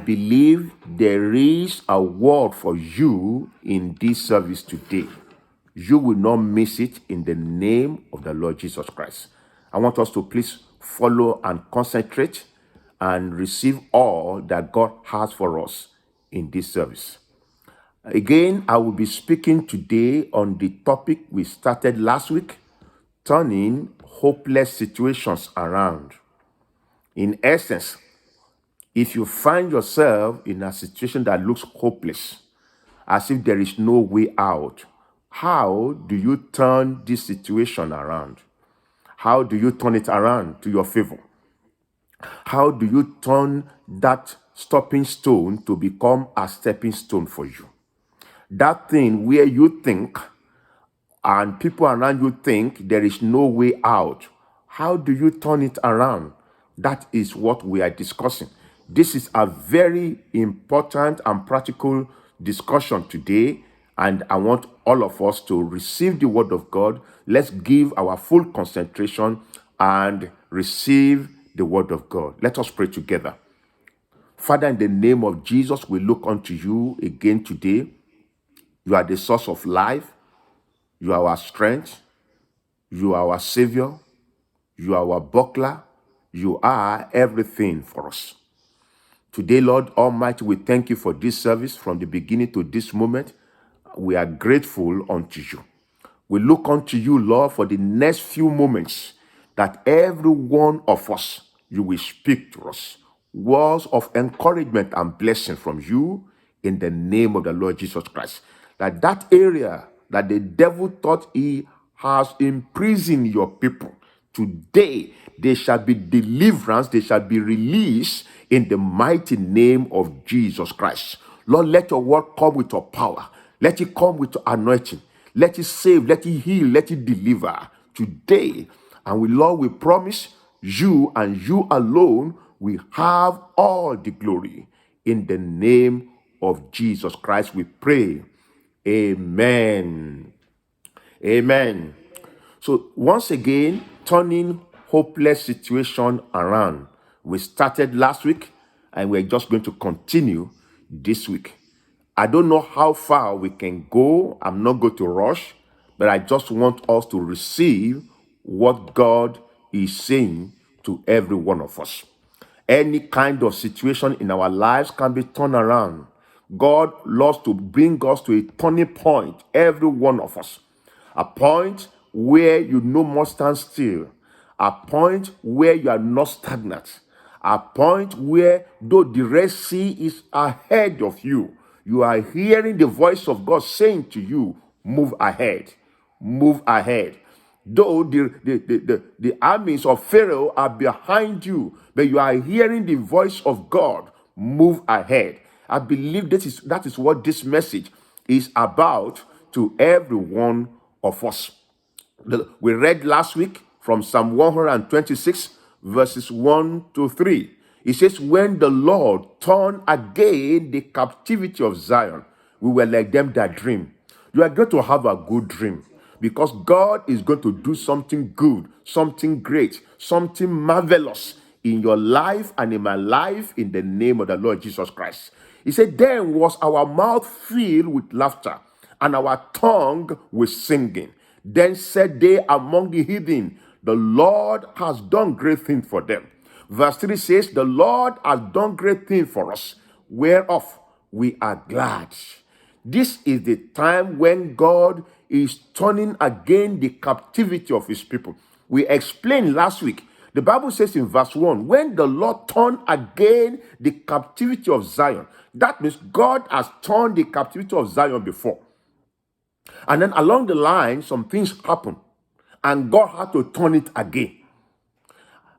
believe there is a word for you in this service today. You will not miss it in the name of the Lord Jesus Christ. I want us to please follow and concentrate and receive all that God has for us in this service. Again, I will be speaking today on the topic we started last week, turning hopeless situations around. In essence, if you find yourself in a situation that looks hopeless, as if there is no way out, how do you turn this situation around? How do you turn it around to your favor? How do you turn that stopping stone to become a stepping stone for you? That thing where you think and people around you think there is no way out, how do you turn it around? That is what we are discussing. This is a very important and practical discussion today, and I want all of us to receive the word of God. Let's give our full concentration and receive the word of God. Let us pray together. Father, in the name of Jesus, we look unto you again today. You are the source of life. You are our strength. You are our Savior. You are our buckler. You are everything for us. Today, Lord Almighty, we thank you for this service from the beginning to this moment. We are grateful unto you. We look unto you, Lord, for the next few moments that every one of us, you will speak to us. Words of encouragement and blessing from you in the name of the Lord Jesus Christ. That area that the devil thought he has imprisoned your people, today there shall be deliverance, they shall be released in the mighty name of Jesus Christ. Lord, let your word come with your power. Let it come with your anointing. Let it save, let it heal, let it deliver today. And Lord, we promise you and you alone will have all the glory. In the name of Jesus Christ, we pray. Amen. Amen. So once again, turning hopeless situation around. We started last week and we're just going to continue this week. I don't know how far we can go. I'm not going to rush, but I just want us to receive what God is saying to every one of us. Any kind of situation in our lives can be turned around. God loves to bring us to a turning point, every one of us. A point where you no more stand still. A point where you are not stagnant. A point where, though the Red Sea is ahead of you, you are hearing the voice of God saying to you, move ahead, move ahead. Though the armies of Pharaoh are behind you, but you are hearing the voice of God, move ahead. I believe that is what this message is about to every one of us. We read last week from Psalm 126, verses 1 to 3. It says, when the Lord turned again the captivity of Zion, we were like them that dream. You are going to have a good dream because God is going to do something good, something great, something marvelous in your life and in my life in the name of the Lord Jesus Christ. He said, then was our mouth filled with laughter and our tongue with singing. Then said they among the heathen, the Lord has done great things for them. Verse 3 says, the Lord has done great things for us, whereof we are glad. This is the time when God is turning again the captivity of his people. We explained last week. The Bible says in verse 1, when the Lord turned again the captivity of Zion, that means God has turned the captivity of Zion before. And then along the line, some things happen, and God had to turn it again.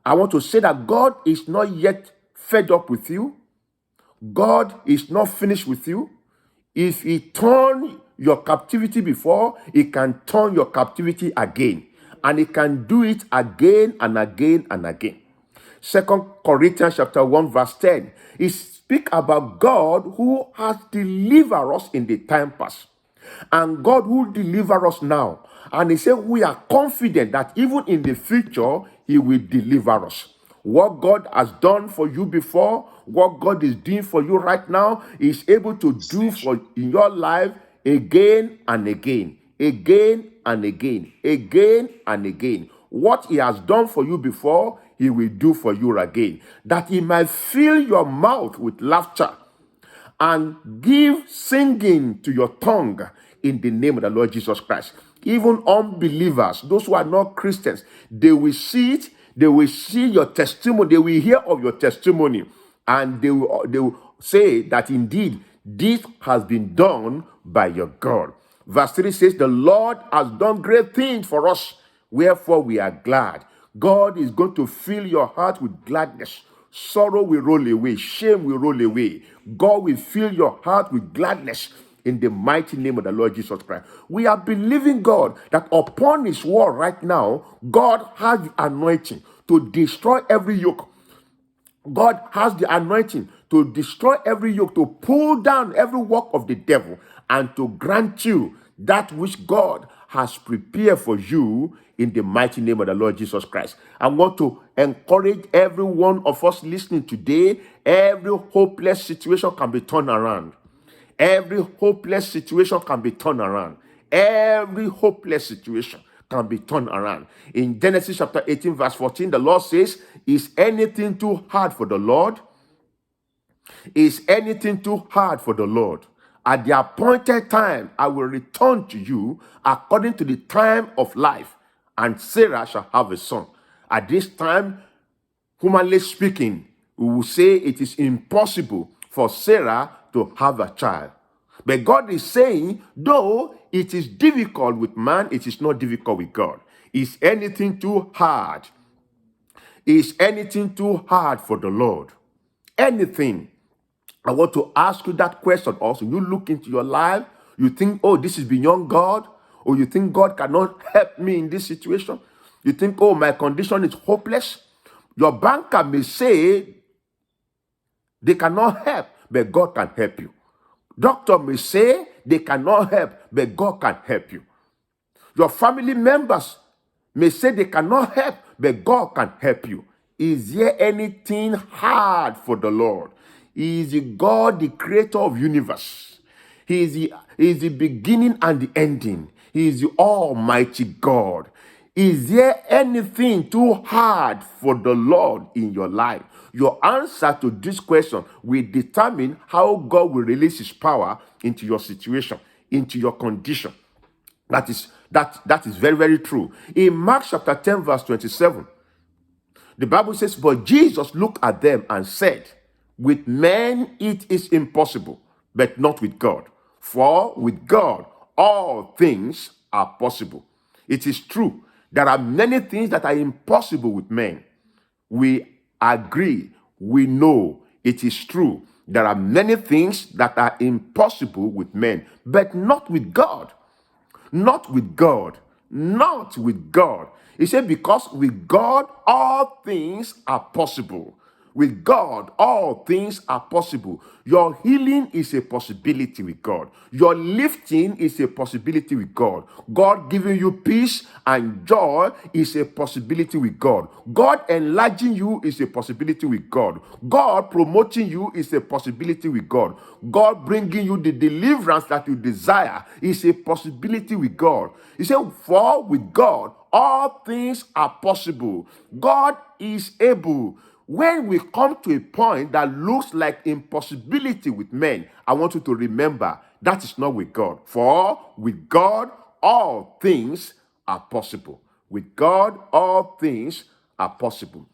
I want to say that God is not yet fed up with you. God is not finished with you. If he turned your captivity before, he can turn your captivity again. And he can do it again and again and again. 2 Corinthians chapter 1 verse 10. It speaks about God who has delivered us in the time past. And God will deliver us now. And he said we are confident that even in the future, he will deliver us. What God has done for you before, what God is doing for you right now, He's able to do for in your life again and again, again and again, again and again. What He has done for you before, He will do for you again, that He might fill your mouth with laughter and give singing to your tongue in the name of the Lord Jesus Christ. Even unbelievers, those who are not Christians, they will see it, they will see your testimony, they will hear of your testimony, and they will say that indeed this has been done by your God. Verse 3 says, the Lord has done great things for us, wherefore we are glad. God is going to fill your heart with gladness. Sorrow will roll away. Shame will roll away. God will fill your heart with gladness in the mighty name of the Lord Jesus Christ. We are believing God that upon His word right now, God has the anointing to destroy every yoke. God has the anointing to destroy every yoke, to pull down every work of the devil, and to grant you that which God has prepared for you in the mighty name of the Lord Jesus Christ. I want to encourage every one of us listening today. Every hopeless situation can be turned around. Every hopeless situation can be turned around. Every hopeless situation can be turned around. In Genesis chapter 18, verse 14, the Lord says, is anything too hard for the Lord? Is anything too hard for the Lord? At the appointed time, I will return to you according to the time of life, and Sarah shall have a son. At this time, humanly speaking, we will say it is impossible for Sarah to have a child. But God is saying, though it is difficult with man, it is not difficult with God. Is anything too hard? Is anything too hard for the Lord? Anything. I want to ask you that question also. You look into your life, you think, oh, this is beyond God, or you think God cannot help me in this situation. You think, oh, my condition is hopeless. Your banker may say they cannot help, but God can help you. Doctor may say they cannot help, but God can help you. Your family members may say they cannot help, but God can help you. Is there anything hard for the Lord? He is the God, the creator of universe. He is the beginning and the ending. He is the almighty God. Is there anything too hard for the Lord in your life? Your answer to this question will determine how God will release His power into your situation, into your condition. That is very, very true. In Mark chapter 10, verse 27, the Bible says, but Jesus looked at them and said, with men it is impossible, but not with God. For with God all things are possible. It is true. There are many things that are impossible with men. We agree. We know it is true. There are many things that are impossible with men, but not with God. Not with God. Not with God. He said, because with God, all things are possible. With God, all things are possible. Your healing is a possibility with God. Your lifting is a possibility with God. God giving you peace and joy is a possibility with God. God enlarging you is a possibility with God. God promoting you is a possibility with God. God bringing you the deliverance that you desire is a possibility with God. He said, for with God, all things are possible. God is able. When we come to a point that looks like impossibility with men, I want you to remember that is not with God. For with God, all things are possible. With God, all things are possible.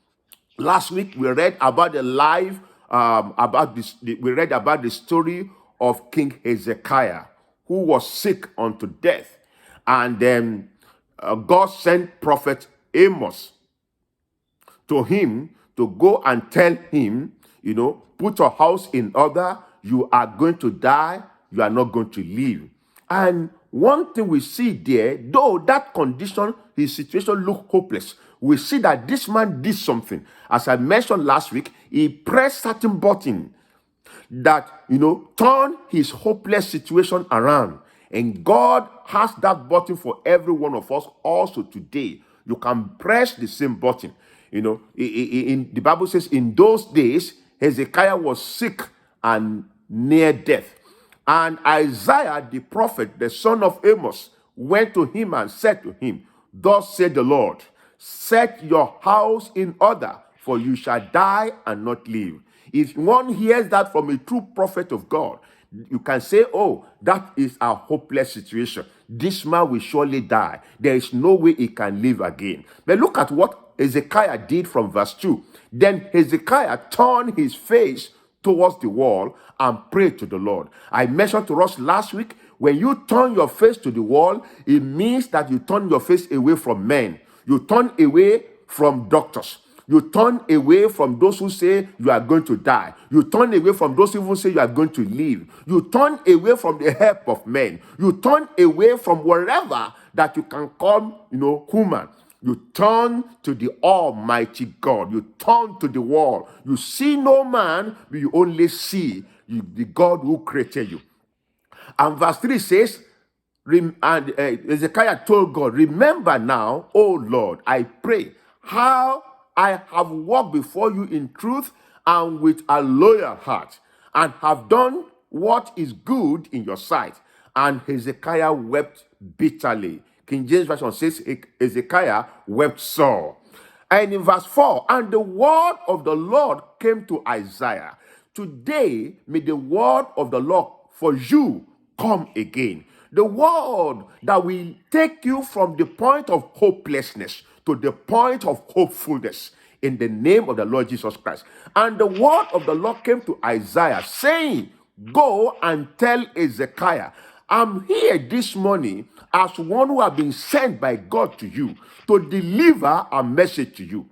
Last week we read about the life, we read about the story of King Hezekiah, who was sick unto death, and then God sent prophet Amos to him to go and tell him, put your house in order. You are going to die. You are not going to live. And one thing we see there, though that condition, his situation looked hopeless, we see that this man did something. As I mentioned last week, he pressed certain button that, turn his hopeless situation around. And God has that button for every one of us also today. You can press the same button. In the Bible says, in those days, Hezekiah was sick and near death. And Isaiah the prophet, the son of Amos, went to him and said to him, thus said the Lord, set your house in order, for you shall die and not live. If one hears that from a true prophet of God, you can say, oh, that is a hopeless situation. This man will surely die. There is no way he can live again. But look at what Hezekiah did from verse 2. Then Hezekiah turned his face towards the wall and prayed to the Lord. I mentioned to us last week, when you turn your face to the wall, it means that you turn your face away from men. You turn away from doctors. You turn away from those who say you are going to die. You turn away from those who say you are going to live. You turn away from the help of men. You turn away from wherever that you can come, human. You turn to the Almighty God. You turn to the wall. You see no man, but you only see the God who created you. And verse 3 says, Hezekiah told God, remember now, O Lord, I pray, how I have walked before you in truth and with a loyal heart, and have done what is good in your sight. And Hezekiah wept bitterly. King James Version says Hezekiah wept sore. And in verse 4, and the word of the Lord came to Isaiah. Today may the word of the Lord for you come again. The word that will take you from the point of hopelessness to the point of hopefulness in the name of the Lord Jesus Christ. And the word of the Lord came to Isaiah saying, go and tell Hezekiah, I'm here this morning as one who has been sent by God to you to deliver a message to you.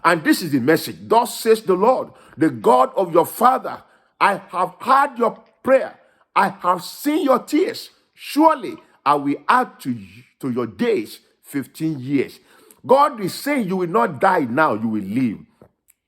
And this is the message. Thus says the Lord, the God of your father, I have heard your prayer. I have seen your tears. Surely I will add to your days 15 years. God is saying you will not die now, you will live.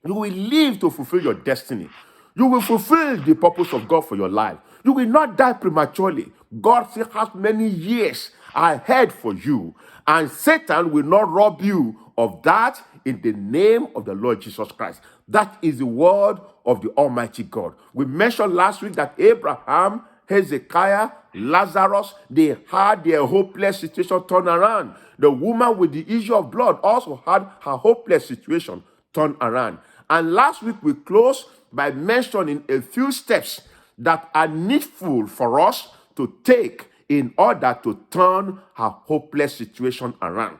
You will live to fulfill your destiny. You will fulfill the purpose of God for your life. You will not die prematurely. God still has many years ahead for you. And Satan will not rob you of that in the name of the Lord Jesus Christ. That is the word of the Almighty God. We mentioned last week that Abraham, Hezekiah, Lazarus, they had their hopeless situation turned around. The woman with the issue of blood also had her hopeless situation turned around. And last week we closed by mentioning a few steps that are needful for us to take in order to turn her hopeless situation around.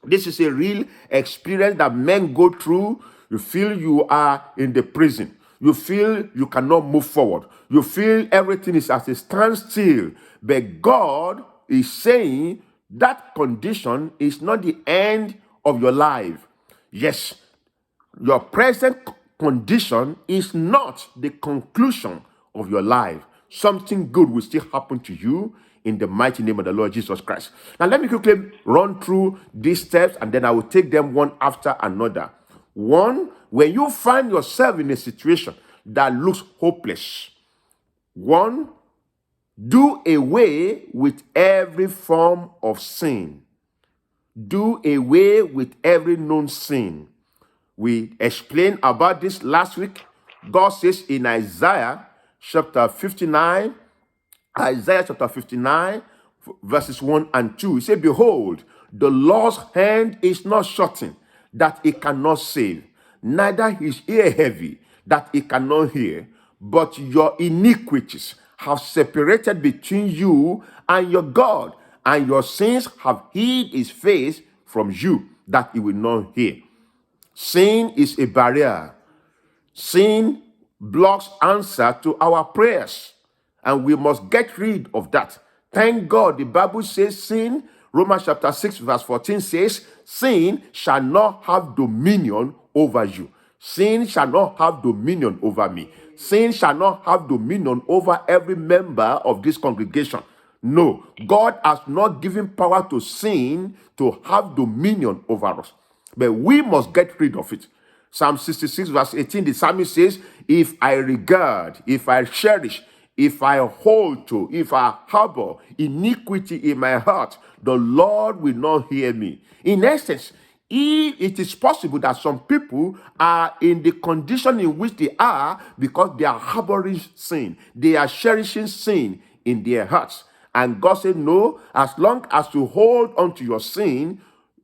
This is a real experience that men go through. You feel you are in the prison. You feel you cannot move forward. You feel everything is at a standstill. But God is saying that condition is not the end of your life. Yes, your present condition is not the conclusion of your life. Something good will still happen to you in the mighty name of the Lord Jesus Christ. Now, let me quickly run through these steps and then I will take them one after another. One, when you find yourself in a situation that looks hopeless, one, do away with every form of sin. Do away with every known sin. We explained about this last week. God says in Isaiah chapter 59, verses 1 and 2, he said, behold, the Lord's hand is not shortened, that it cannot save, neither his ear heavy, that it cannot hear, but your iniquities have separated between you and your God, and your sins have hid his face from you, that he will not hear. Sin is a barrier. Sin blocks answer to our prayers, and we must get rid of that. Thank God the Bible says sin, Romans chapter 6 verse 14 says, sin shall not have dominion over you. Sin shall not have dominion over me. Sin shall not have dominion over every member of this congregation. No, God has not given power to sin to have dominion over us. But we must get rid of it. Psalm 66 verse 18, the psalmist says, if I regard, if I cherish, if I hold to, if I harbor iniquity in my heart, the Lord will not hear me. In essence, It is possible that some people are in the condition in which they are because they are harboring sin. They are cherishing sin in their hearts. And God said, no, as long as you hold on to your sin,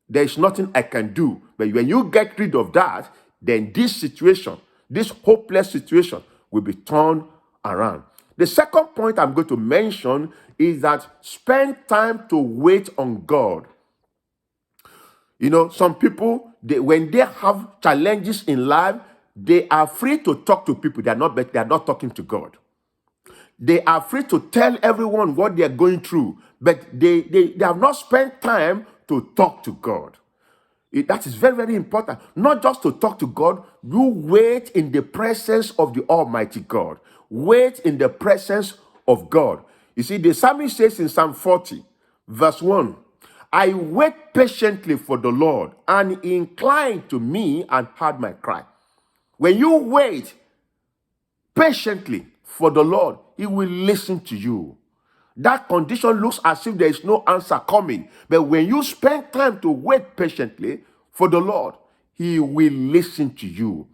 there is nothing I can do. But when you get rid of that, then this situation, this hopeless situation, will be turned around. The second point I'm going to mention is that spend time to wait on God. You know, some people, when they have challenges in life, they are free to talk to people. They are not talking to God. They are free to tell everyone what they are going through, but they have not spent time to talk to God. That is very, very important. Not just to talk to God, you wait in the presence of the Almighty God. Wait in the presence of God. You see, the psalmist says in Psalm 40, verse 1, I wait patiently for the Lord, and he inclined to me and heard my cry. When you wait patiently for the Lord, he will listen to you. That condition looks as if there is no answer coming. But when you spend time to wait patiently for the Lord, he will listen to you.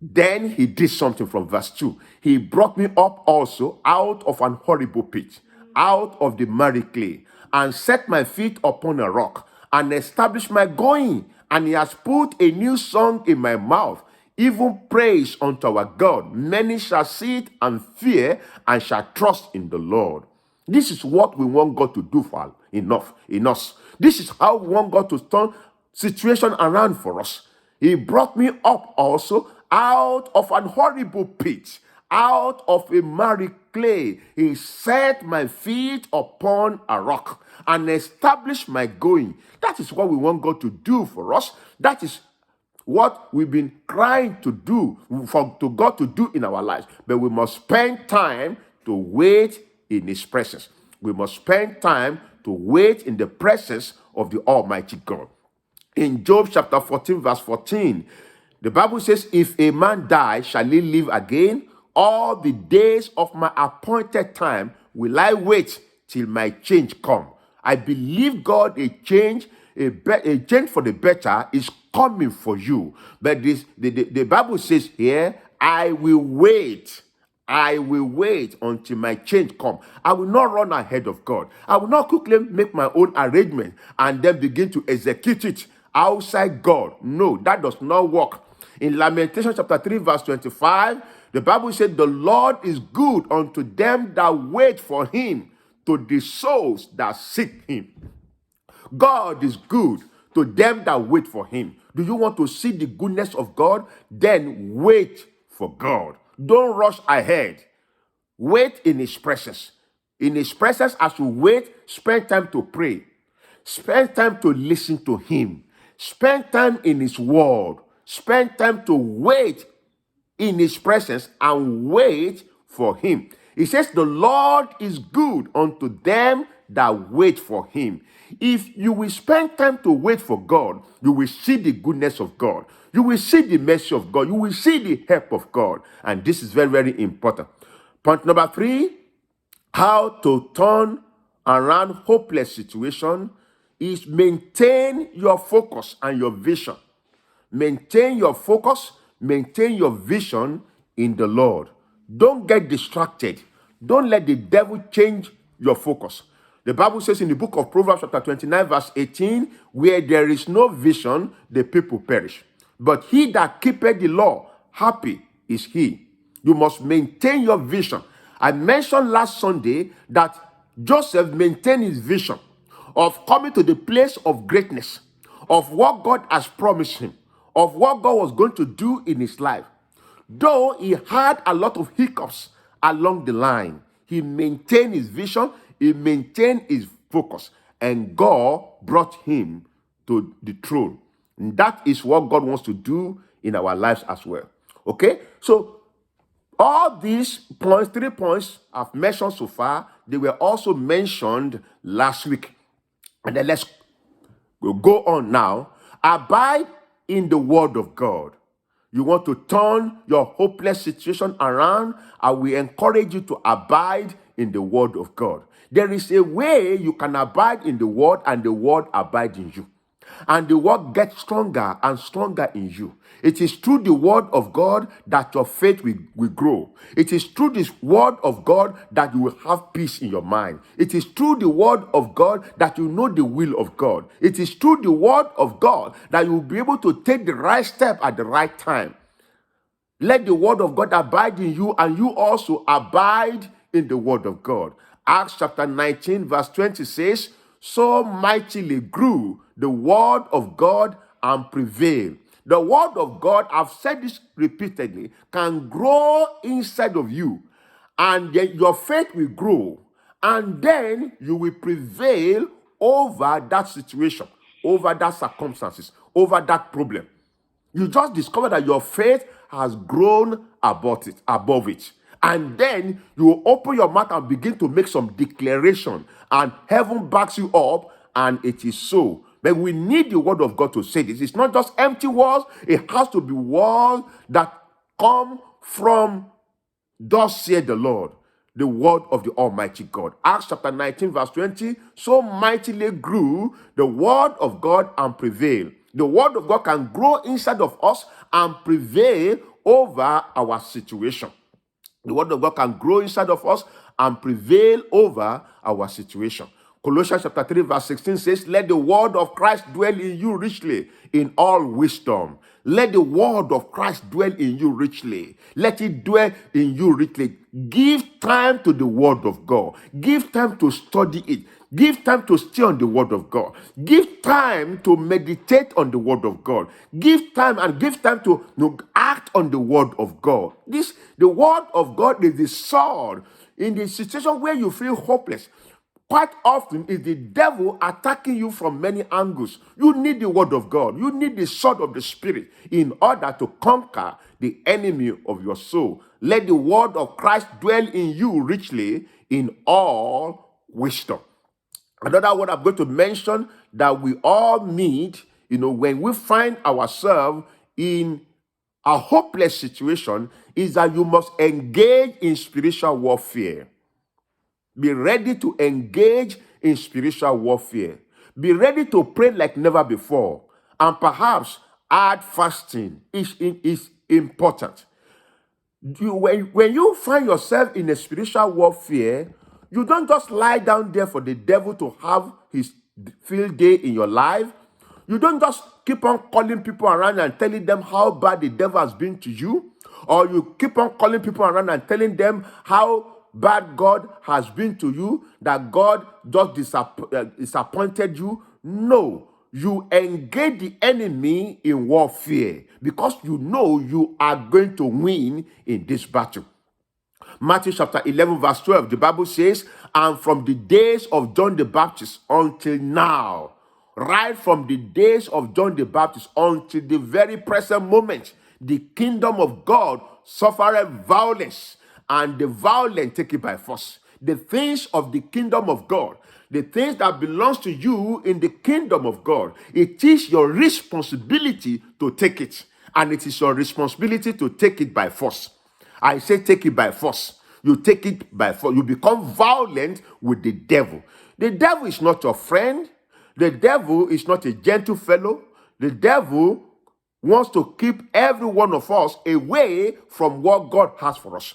Then he did something from verse 2. He brought me up also out of an horrible pit, out of the miry clay, and set my feet upon a rock, and established my going. And he has put a new song in my mouth, even praise unto our God. Many shall see it and fear, and shall trust in the Lord. This is what we want God to do for in us. This is how we want God to turn situation around for us. He brought me up also out of an horrible pit, out of a miry clay. He set my feet upon a rock and established my going. That is what we want God to do for us. That is what we've been crying to do, to God to do in our lives. But we must spend time to wait in his presence. We must spend time to wait in the presence of the Almighty God. In Job chapter 14, verse 14, the Bible says, if a man die, shall he live again? All the days of my appointed time will I wait till my change come. I believe God, a change for the better is coming for you. But the Bible says here, I will wait. I will wait until my change come. I will not run ahead of God. I will not quickly make my own arrangement and then begin to execute it outside God. No, that does not work. In Lamentation chapter 3, verse 25, the Bible said, the Lord is good unto them that wait for him, to the souls that seek him. God is good to them that wait for him. Do you want to see the goodness of God? Then wait for God. Don't rush ahead. Wait in his presence. In his presence, as you wait, spend time to pray. Spend time to listen to him. Spend time in his word. Spend time to wait in his presence and wait for him. He says, the Lord is good unto them that wait for him. If you will spend time to wait for God, you will see the goodness of God. You will see the mercy of God. You will see the help of God. And this is very, very important. Point number 3, how to turn around hopeless situation is maintain your focus and your vision. Maintain your focus, maintain your vision in the Lord. Don't get distracted. Don't let the devil change your focus. The Bible says in the book of Proverbs chapter 29 verse 18, where there is no vision, the people perish. But he that keepeth the law, happy is he. You must maintain your vision. I mentioned last Sunday that Joseph maintained his vision of coming to the place of greatness, of what God has promised him, of what God was going to do in his life. Though he had a lot of hiccups along the line, he maintained his vision, he maintained his focus, and God brought him to the throne. And that is what God wants to do in our lives as well. Okay? So, all these points, 3 points I've mentioned so far, they were also mentioned last week. And then let's go on now. Abide in the word of God. You want to turn your hopeless situation around, I will encourage you to abide in the word of God. There is a way you can abide in the word and the word abide in you. and the word gets stronger and stronger in you. It is through the word of God that your faith will grow. It is through this word of God that you will have peace in your mind. It is through the word of God that you know the will of God. It is through the word of God that you will be able to take the right step at the right time. Let the word of God abide in you, and you also abide in the word of God. Acts chapter 19, verse 20 says, so mightily grew the word of God and prevailed. The word of God, I've said this repeatedly, can grow inside of you, and then your faith will grow, and then you will prevail over that situation, over that circumstances, over that problem. You just discover that your faith has grown above it. And then you open your mouth and begin to make some declaration, and heaven backs you up, and it is so. But we need the word of God to say this. It's not just empty words, it has to be words that come from thus saith the Lord, the word of the Almighty God. Acts chapter 19, verse 20, so mightily grew the word of God and prevailed. The word of God can grow inside of us and prevail over our situation. The word of God can grow inside of us and prevail over our situation. Colossians chapter 3 verse 16 says, let the word of Christ dwell in you richly in all wisdom. Let the word of Christ dwell in you richly. Let it dwell in you richly. Give time to the word of God. Give time to study it. Give time to stay on the word of God. Give time to meditate on the word of God. Give time to act on the word of God. The word of God is the sword in the situation where you feel hopeless. Quite often is the devil attacking you from many angles. You need the word of God. You need the sword of the Spirit in order to conquer the enemy of your soul. Let the word of Christ dwell in you richly in all wisdom. Another word I'm going to mention that we all need, when we find ourselves in a hopeless situation, is that you must engage in spiritual warfare. Be ready to engage in spiritual warfare. Be ready to pray like never before. And perhaps add fasting is important. When you find yourself in a spiritual warfare, you don't just lie down there for the devil to have his field day in your life. You don't just keep on calling people around and telling them how bad the devil has been to you. Or you keep on calling people around and telling them how bad God has been to you, that God just disappointed you. No, you engage the enemy in warfare because you know you are going to win in this battle. Matthew chapter 11 verse 12, the Bible says, and from the days of John the Baptist until now, right from the days of John the Baptist until the very present moment, the kingdom of God suffered violence, and the violent take it by force. The things of the kingdom of God, the things that belongs to you in the kingdom of God, it is your responsibility to take it. And it is your responsibility to take it by force. I say take it by force. You take it by force. You become violent with the devil. The devil is not your friend. The devil is not a gentle fellow. The devil wants to keep every one of us away from what God has for us,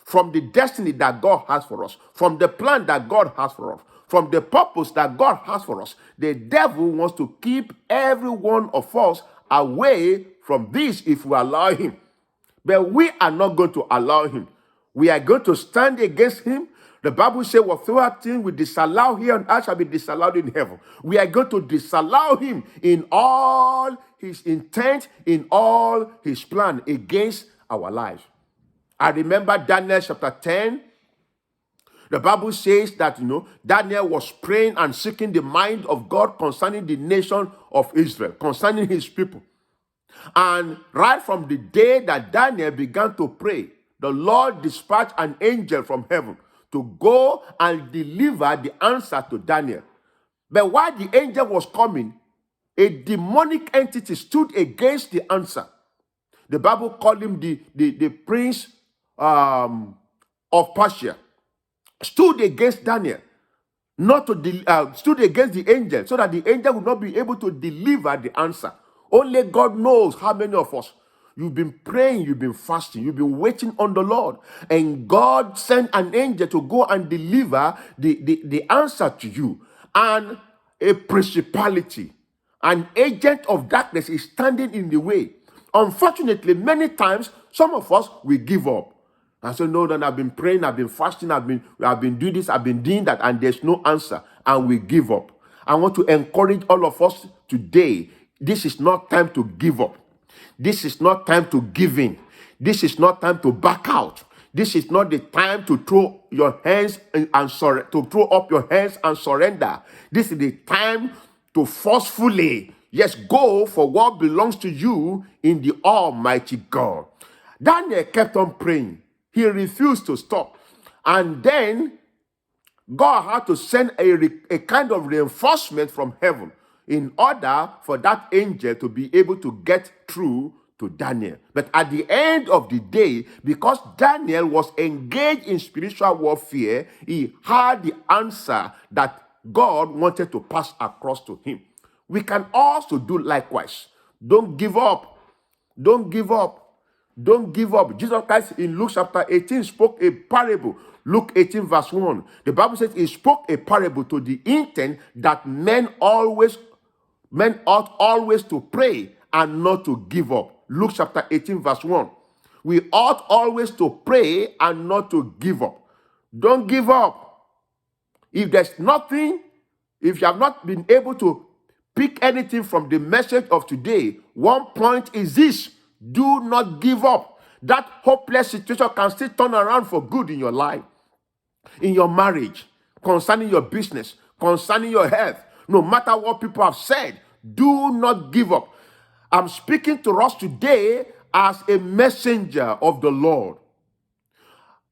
from the destiny that God has for us, from the plan that God has for us, from the purpose that God has for us. The devil wants to keep every one of us away from this if we allow him. But we are not going to allow him. We are going to stand against him. The Bible says, whatsoever thing we disallow here on earth shall be disallowed in heaven. We are going to disallow him in all his intent, in all his plan against our lives. I remember Daniel chapter 10. The Bible says that, Daniel was praying and seeking the mind of God concerning the nation of Israel, concerning his people. And right from the day that Daniel began to pray, the Lord dispatched an angel from heaven to go and deliver the answer to Daniel. But while the angel was coming, a demonic entity stood against the answer. The Bible called him the prince of Persia, stood against Daniel. not to stood against the angel, so that the angel would not be able to deliver the answer. Only God knows how many of us, you've been praying, you've been fasting, you've been waiting on the Lord, and God sent an angel to go and deliver the answer to you. And a principality, an agent of darkness is standing in the way. Unfortunately, many times, some of us, we give up. And so, no, then I've been praying, I've been fasting, I've been doing this, I've been doing that, and there's no answer, and we give up. I want to encourage all of us today. This is not time to give up. This is not time to give in. This is not time to back out. This is not the time to throw your hands and to throw up your hands and surrender. This is the time to forcefully, yes, go for what belongs to you in the Almighty God. Daniel kept on praying. He refused to stop. And then God had to send a kind of reinforcement from heaven in order for that angel to be able to get through to Daniel. But at the end of the day, because Daniel was engaged in spiritual warfare, he had the answer that God wanted to pass across to him. We can also do likewise. Don't give up. Don't give up. Don't give up. Jesus Christ in Luke chapter 18 spoke a parable. Luke 18 verse 1. The Bible says he spoke a parable to the intent that men ought always to pray and not to give up. Luke chapter 18 verse 1. We ought always to pray and not to give up. Don't give up. If there's nothing, if you have not been able to pick anything from the message of today, one point is this: do not give up. That hopeless situation can still turn around for good in your life, in your marriage, concerning your business, concerning your health. No matter what people have said, do not give up. I'm speaking to us today as a messenger of the Lord,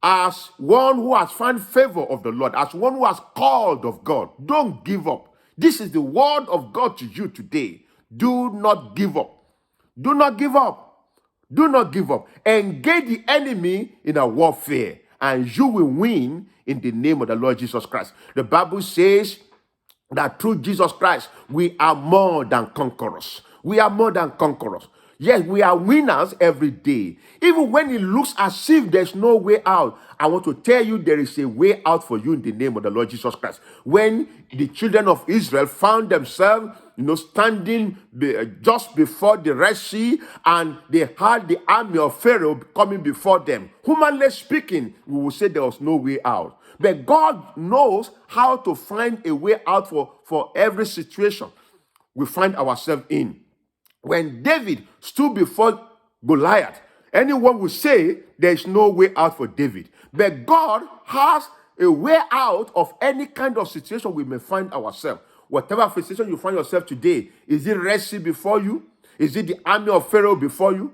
as one who has found favor of the Lord, as one who has called of God. Don't give up. This is the word of God to you today. Do not give up. Do not give up. Do not give up. Engage the enemy in a warfare, and you will win in the name of the Lord Jesus Christ. The Bible says that through Jesus Christ, we are more than conquerors. We are more than conquerors. Yes, we are winners every day. Even when it looks as if there's no way out, I want to tell you there is a way out for you in the name of the Lord Jesus Christ. When the children of Israel found themselves, standing just before the Red Sea, and they had the army of Pharaoh coming before them, humanly speaking, we will say there was no way out. But God knows how to find a way out for every situation we find ourselves in. When David stood before Goliath, anyone would say there is no way out for David. But God has a way out of any kind of situation we may find ourselves. Whatever situation you find yourself today, is it Red Sea before you? Is it the army of Pharaoh before you?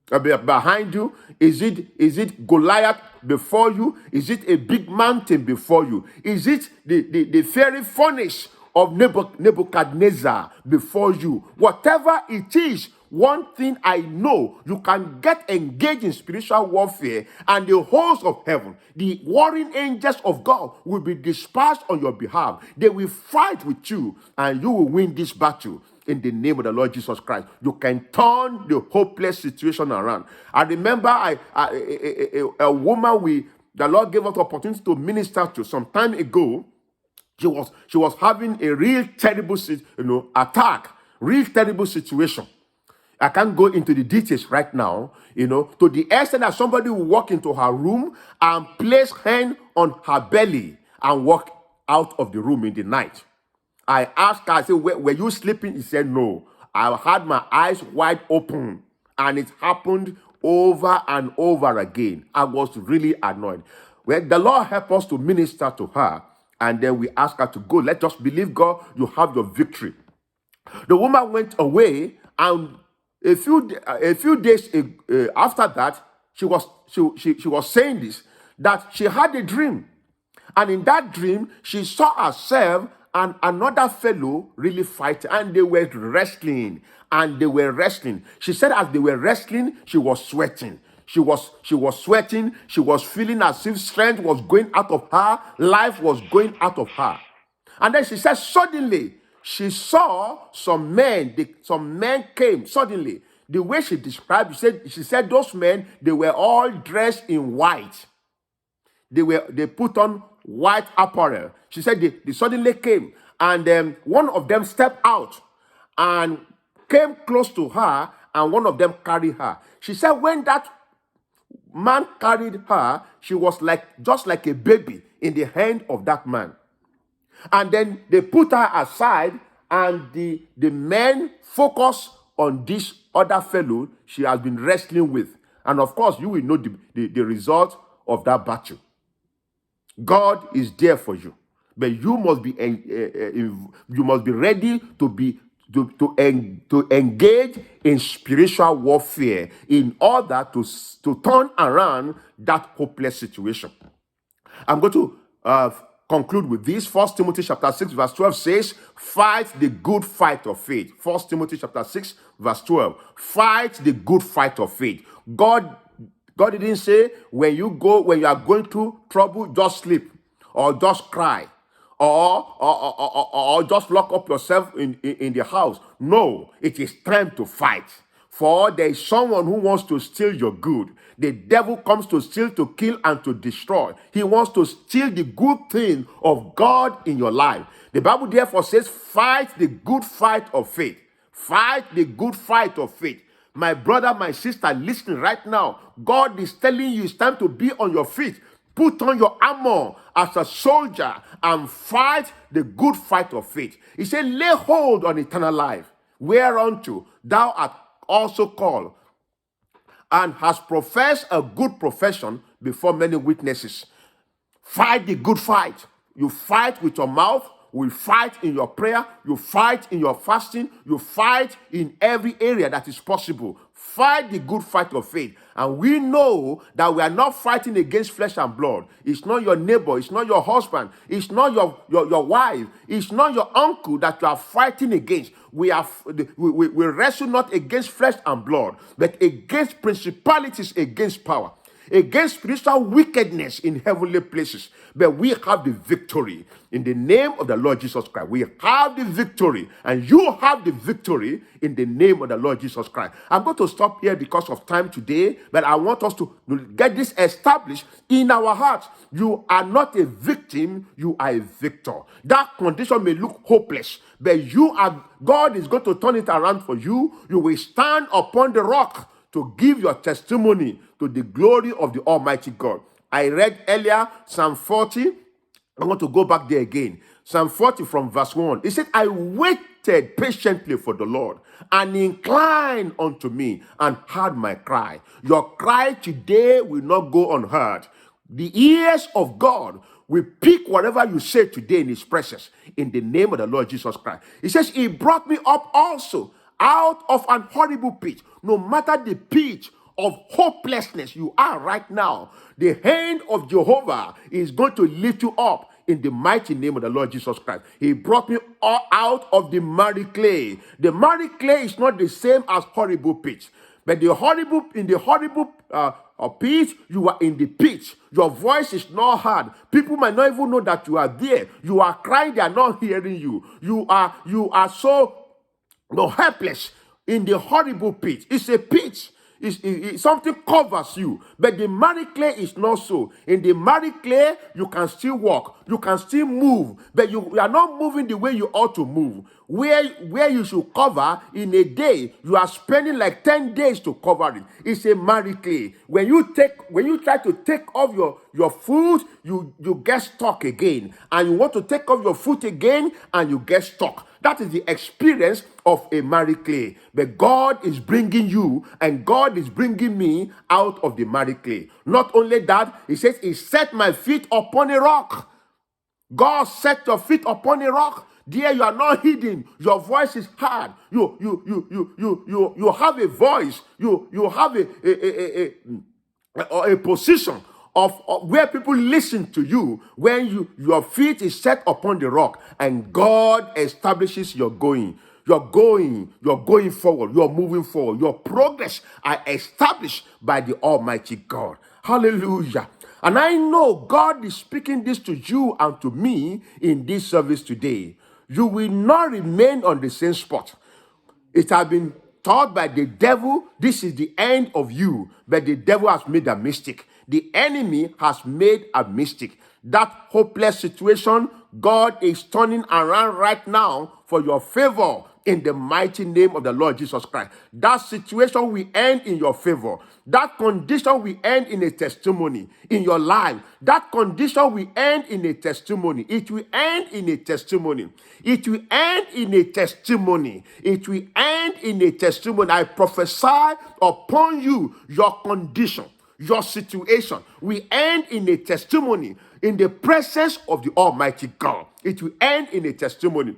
Behind you? Is it Goliath before you? Is it a big mountain before you? Is it the fiery furnace of Nebuchadnezzar before you? Whatever it is, one thing I know, you can get engaged in spiritual warfare, and the hosts of heaven, the warring angels of God, will be dispersed on your behalf. They will fight with you, and you will win this battle in the name of the Lord Jesus Christ. You can turn the hopeless situation around. I remember a woman the Lord gave us the opportunity to minister to some time ago. She was having a real terrible attack, real terrible situation. I can't go into the details right now, to the extent that somebody will walk into her room and place hand on her belly and walk out of the room in the night. I asked her, I said, were you sleeping? He said, no. I had my eyes wide open, and it happened over and over again. I was really annoyed. Well, the Lord helped us to minister to her, and then we asked her to go. Let us believe God, you have your victory. The woman went away, and a few days after that, she was saying this, that she had a dream. And in that dream, she saw herself and another fellow really fighting, and they were wrestling, She said as they were wrestling, she was sweating. She was sweating. She was feeling as if strength was going out of her, life was going out of her. And then she said, suddenly, she saw some men, some men came suddenly. The way she described, she said those men, they were all dressed in white. They put on white apparel. She said they suddenly came, and one of them stepped out and came close to her, and one of them carried her. She said when that man carried her, she was just like a baby in the hand of that man. And then they put her aside, and the men focus on this other fellow she has been wrestling with. And of course, you will know the result of that battle. God is there for you, but you must be ready to engage in spiritual warfare in order to turn around that hopeless situation. I'm going to conclude with this. 1 Timothy chapter 6 verse 12 says, fight the good fight of faith. 1 Timothy chapter 6 verse 12. Fight the good fight of faith. God didn't say when you are going through trouble, just sleep or just cry or just lock up yourself in the house. No, it is time to fight. For there is someone who wants to steal your good. The devil comes to steal, to kill, and to destroy. He wants to steal the good thing of God in your life. The Bible therefore says, fight the good fight of faith. Fight the good fight of faith. My brother, my sister, listen right now. God is telling you it's time to be on your feet. Put on your armor as a soldier and fight the good fight of faith. He said, lay hold on eternal life, whereunto thou art also called, and has professed a good profession before many witnesses. Fight the good fight. You fight with your mouth. You fight in your prayer. You fight in your fasting. You fight in every area that is possible. Fight the good fight of faith. And we know that we are not fighting against flesh and blood. It's not your neighbor. It's not your husband. It's not your wife. It's not your uncle that you are fighting against. We wrestle not against flesh and blood, but against principalities, against power, against spiritual wickedness in heavenly places. But we have the victory in the name of the Lord Jesus Christ. We have the victory, and you have the victory in the name of the Lord Jesus Christ. I'm going to stop here because of time today, but I want us to get this established in our hearts. You are not a victim, you are a victor. That condition may look hopeless, but God is going to turn it around for you. You will stand upon the rock to give your testimony to the glory of the Almighty God. I read earlier Psalm 40. I want to go back there again. Psalm 40 from verse 1. It said, I waited patiently for the Lord, and he inclined unto me and heard my cry. Your cry today will not go unheard. The ears of God will pick whatever you say today in his presence, in the name of the Lord Jesus Christ. He says, he brought me up also out of an horrible pit. No matter the pit of hopelessness you are right now, the hand of Jehovah is going to lift you up in the mighty name of the Lord Jesus Christ. He brought me out of the miry clay. The miry clay is not the same as horrible pit, but in the horrible pit, you are in the pit. Your voice is not heard. People might not even know that you are there. You are crying, they are not hearing you. You are so helpless in the horrible pit. It's a pit. Something covers you. But the miry clay is not so. In the miry clay, you can still walk. You can still move. But you are not moving the way you ought to move. Where you should cover in a day, you are spending like 10 days to cover it. It's a miry clay. When you try to take off your foot, you get stuck again. And you want to take off your foot again, and you get stuck. That is the experience of a miry clay. But God is bringing you and God is bringing me out of the miry clay. Not only that, he says, he set my feet upon a rock. God set your feet upon a rock. There you are not hidden. Your voice is heard. You have a voice. You have a position of where people listen to you when your feet is set upon the rock, and God establishes your going. You're going forward. You're moving forward. Your progress are established by the Almighty God. Hallelujah. And I know God is speaking this to you and to me in this service today. You will not remain on the same spot. It has been taught by the devil, this is the end of you. But the devil has made a mistake. The enemy has made a mistake. That hopeless situation, God is turning around right now for your favor in the mighty name of the Lord Jesus Christ. That situation will end in your favor. That condition will end in a testimony in your life. That condition will end in a testimony. It will end in a testimony. It will end in a testimony. It will end in a testimony. I prophesy upon you, your condition, your situation will end in a testimony in the presence of the Almighty God. It will end in a testimony.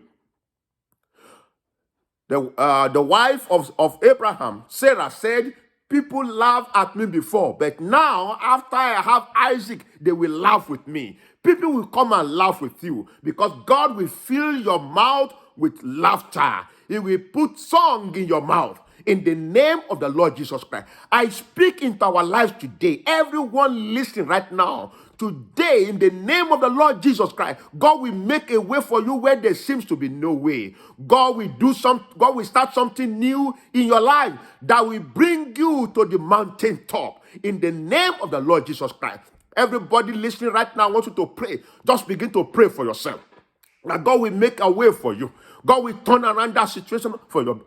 The wife of Abraham, Sarah, said, people laughed at me before, but now after I have Isaac, they will laugh with me. People will come and laugh with you because God will fill your mouth with laughter. He will put song in your mouth. In the name of the Lord Jesus Christ, I speak into our lives today. Everyone listening right now, today, in the name of the Lord Jesus Christ, God will make a way for you where there seems to be no way. God will start something new in your life that will bring you to the mountain top. In the name of the Lord Jesus Christ. Everybody listening right now, I want you to pray. Just begin to pray for yourself. That God will make a way for you. God will turn around that situation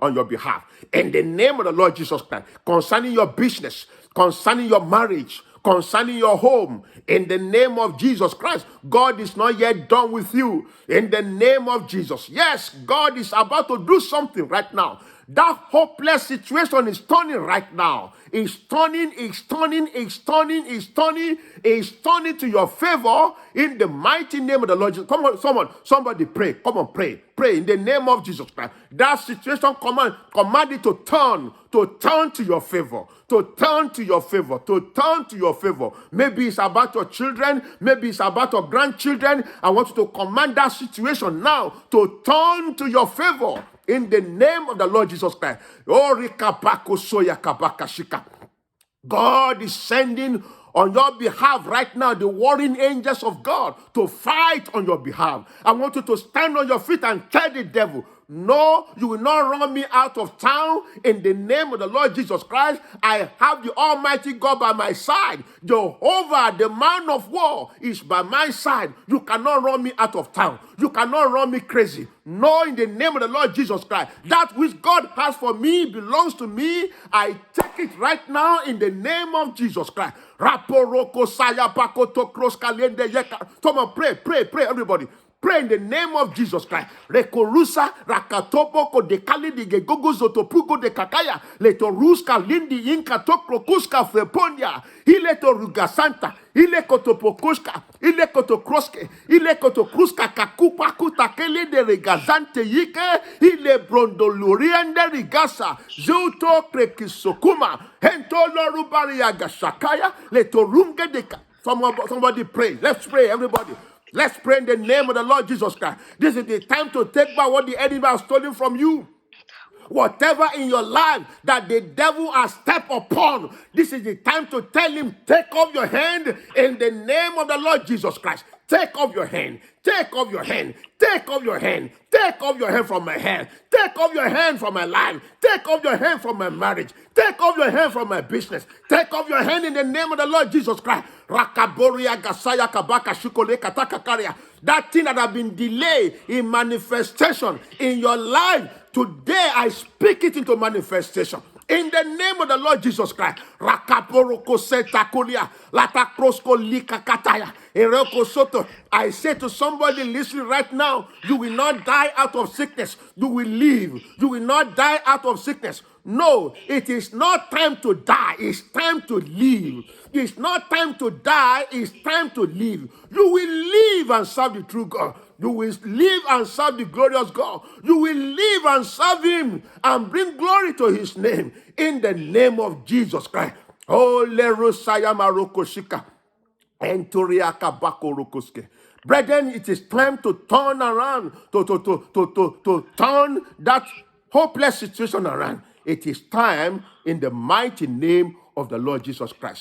on your behalf. In the name of the Lord Jesus Christ, concerning your business, concerning your marriage, concerning your home, in the name of Jesus Christ, God is not yet done with you. In the name of Jesus. Yes, God is about to do something right now. That hopeless situation is turning right now. It's turning to your favor in the mighty name of the Lord Jesus. Come on, somebody pray. Come on, pray. Pray in the name of Jesus Christ. That situation, command it to turn to your favor. To turn to your favor. To turn to your favor. Maybe it's about your children. Maybe it's about your grandchildren. I want you to command that situation now to turn to your favor. In the name of the Lord Jesus Christ. God is sending on your behalf right now the warring angels of God to fight on your behalf. I want you to stand on your feet and tell the devil, no, you will not run me out of town. In the name of the Lord Jesus Christ, I have the Almighty God by my side. Jehovah, the man of war, is by my side. You cannot run me out of town. You cannot run me crazy. No, in the name of the Lord Jesus Christ, that which God has for me belongs to me. I take it right now in the name of Jesus Christ. Come on, pray, everybody. Pray in the name of Jesus Christ. Rekorusa rakatopoko de kali de gegogo zotopugo de kakaya. Leto ruska lindi inka tokrokuska freponia. Ile to rugasanta. Ile kotopokuska. Ile kotokroske. Ile kotokruska kakupa kutakele de regazante yike. Ile brondoluriende rigasa. Zeuto krekisokuma. Hento lorubari agashakaya. Leto runge de ka. Somebody pray. Let's pray, everybody. Let's pray in the name of the Lord Jesus Christ. This is the time to take back what the enemy has stolen from you. Whatever in your life that the devil has stepped upon, this is the time to tell him, take off your hand in the name of the Lord Jesus Christ. Take off your hand. Take off your hand. Take off your hand. Take off your hand from my hand. Take off your hand from my life. Take off your hand from my marriage. Take off your hand from my business. Take off your hand in the name of the Lord Jesus Christ. Rakaboria gasaya kabaka shukole katakakaria. That thing that has been delayed in manifestation in your life, today I speak it into manifestation. In the name of the Lord Jesus Christ. Rakaporoko setakulia. Latakrosko likakataya. Eroko soto. I say to somebody listening right now, you will not die out of sickness. You will live. You will not die out of sickness. No, it is not time to die. It's time to live. It's not time to die. It's time to live. You will live and serve the true God. You will live and serve the glorious God. You will live and serve him and bring glory to his name in the name of Jesus Christ. Oh, Lerosaya Marokoshika. Brethren, it is time to turn around, to turn that hopeless situation around. It is time in the mighty name of the Lord Jesus Christ.